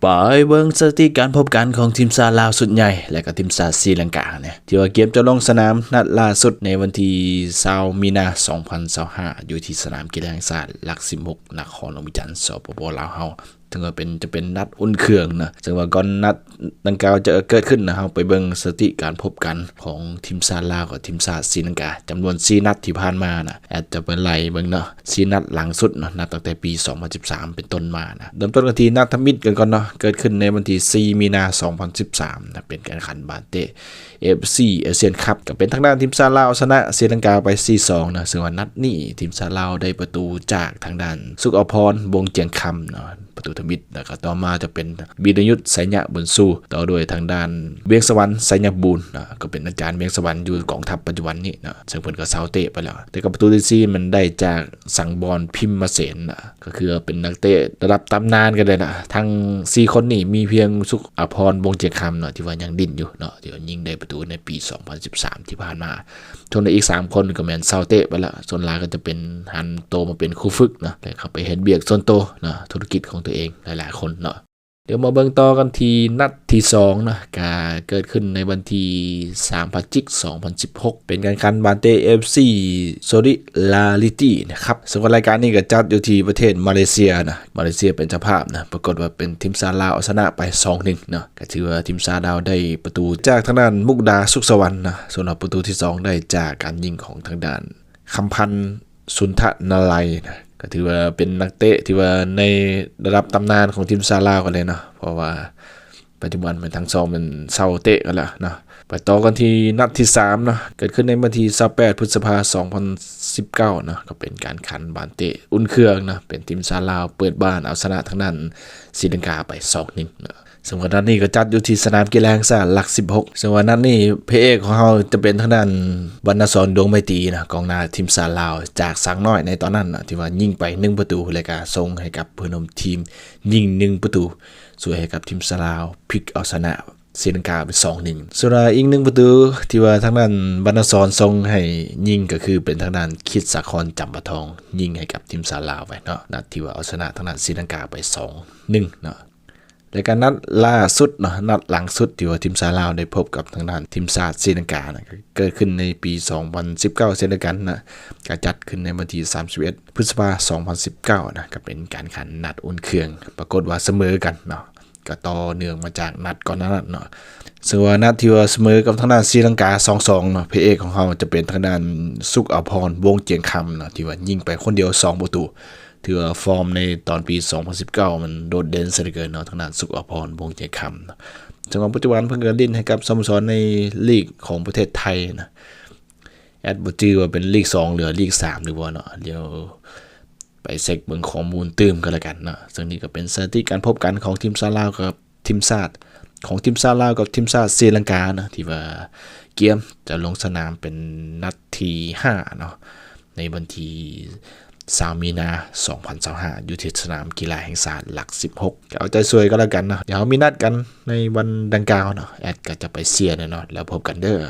ไปเบิ่งสถิติการพบกันของทีมชาติลาวสุดใหญ่และก็ทีมชาติศรีลังกาเนี่ยที่ว่าเกมจะลงสนามนัดล่าสุดในวันที่20มีนาคม2025อยู่ที่สนามกีฬาแห่งชาติหลัก16นครหลวงวิจันทร์สปปลาวเฮาถึงว่าจะเป็นนัดอุ่นเครื่องนะซึ่งว่าก่อนนัดดังกล่าวจะเกิดขึ้นนะเฮาไปเบิ่งสถิติการพบกันของทีมชาติลาวกับทีมชาติศรีลังกาจำนวน4นัดที่ผ่านมานะอาจจะเป็นไล่เบิ่งเนาะ4นัดหลังสุดเนาะนับตั้งแต่ปี2013เป็นต้นมานะเริ่มต้นกันที่นัดทมิตกันก่อนเนาะเกิดขึ้นในวันที่4มีนาคม2013นะเป็นการแข่งขันบาเตFC เอเชียนคัพก็เป็นทางด้านทีมชาติลาวชนะศรีลังกาไป 4-2 นะซึ่งว่านัดนี้ทีมชาติลาวได้ประตูจากทางด้านสุขอภรณ์วงเจียงคำเนาะประตูทมิตแล้วก็ต่อมาจะเป็นบีดยุทธไสยะบุญสู้ต่อด้วยทางด้านเวียงสวรรค์ไสยะบูรณ์นะก็เป็นอาจารย์เวียงสวรรค์อยู่กองทัพปัจจุบันนี้นะซึ่งเพิ่นก็เซาเตะไปแล้วแต่กับประตูที่4มันได้จากสังบอลพิมพ์มาเสนนะก็คือเป็นนักเตะระดับตำนานกันเลยนะทั้ง4คนนี้มีเพียงสุขอภรณ์วงเจียงคำเนาะที่ว่ายังดิ้นอยู่เนาะที่ว่ายิงได้ประตูในปี2013ที่ผ่านมาส่วนอีก3คนก็แม่นเซาเตะไปแล้วส่วนหลายก็จะเป็นหันโตมาเป็นครูฝึกนะแต่เขาไปเฮ็ดเบียกส่วนโตนะธุรกิจของตัวเองหลายๆคนเนาะเดี๋ยวมาเบิ่งต่อกันที่นัดที่2นะก็เกิดขึ้นในวันที่3พฤศจิกายน2016เป็นการแข่งขันบาเต้ FC โซลิลาริตี้นะครับซึ่งรายการนี้ก็จัดอยู่ที่ประเทศมาเลเซียนะมาเลเซียเป็นเจ้าภาพนะปรากฏว่าเป็นทีมชาติลาวเอาชนะไป 2-1 เนาะก็ถือว่าทีมชาติลาวได้ประตูจากทางด้านมุกดาสุขสวรรค์นะส่วนประตูที่2ได้จากการยิงของทางด้านคำพันธ์สุนทรนาลัยนะก็ถือว่าเป็นนักเตะที่ว่าในระดับตำนานของทีมชาติลาวกันเลยเนาะเพราะว่าปัจจุบันมันทั้งสองมันเซาเตะกันแล้วเนาะไปต่อกันที่นัดที่3เนาะเกิดขึ้นในวันที่28พฤษภาคม2019เนาะก็เป็นการขันบานเตะอุ่นเครื่องนะเป็นทีมชาติลาวเปิดบ้านเอาชนะทางนั้นศรีลังกาไป 2-1 เนาะซึ่งวันนั้นนี่ก็จัดอยู่ที่สนามกีฬาแห่งชาติหลัก16ซึ่งวันนั้นนี่พระเอกของเราจะเป็นทางด้านวรรณสรดวงไมตรีนะกองหน้าทีมชาติลาวจากสังน้อยในตอนนั้นนะที่ว่ายิงไป1ประตูแล้วก็ส่งให้กับเพื่อนร่วมทีมยิง1ประตูช่วยให้กับทีมชาติลาวพลิกเอาชนะศรีลังกาไป 2-1 ส่วนอีก1ประตูที่ว่าทางด้านวรรณสรส่งให้ยิงก็คือเป็นทางด้านคิดสาครจำปาทองยิงให้กับทีมชาติลาวไปเนาะนัดที่ว่าเอาชนะทางด้านศรีลังกาไป 2-1 เนาะและการนัดล่าสุดเนาะนัดหลังสุดที่ว่าทีมชาติลาวได้พบกับทางด้านทีมชาติศรีลังกานะเกิดขึ้นในปี2019เช่นเดียวกันนะก็จัดขึ้นในวันที่31พฤษภาคม2019นะก็เป็นการแข่งนัดอุ่นเครื่องปรากฏว่าเสมอกันเนาะก็ต่อเนื่องมาจากนัดก่อนนั้นเนาะซึ่งว่านัดที่ว่าเสมอกับทางด้านศรีลังกา 2-2 เนาะพระเอกของเขาจะเป็นทางด้านสุขอภรณ์วงเจียงคำเนาะที่ว่ายิงไปคนเดียว2ประตูถือว่าฟอร์มในตอนปี2019มันโดดเด่นซะเหลือเกินเนาะทางด้านสุขอภรณ์วงเจียงคำจังหวะปัจจุบันเพิ่งเล่นให้กับสโมสรในลีกของประเทศไทยนะแอดบ่จื้อว่าเป็นลีก2หรือลีก3หรือว่าเนาะเดี๋ยวไปเช็คเบิ่งข้อมูลเติมกันแล้วกันเนาะซึ่งนี่ก็เป็นสถิติการพบกันของทีมชาติลาวกับทีมชาติของทีมชาติลาวกับทีมชาติศรีลังกานะที่ว่าเกมจะลงสนามเป็นนัดที่5เนาะในวันที่20มีนาคม2025อยู่ที่สนามกีฬาแห่งชาติหลัก16ก็เอาใจช่วยก็แล้วกันนะเดี๋ยวมีนัดกันในวันดังกล่าวเนาะแอดก็จะไปเชียร์เนาะแล้วพบกันเด้อ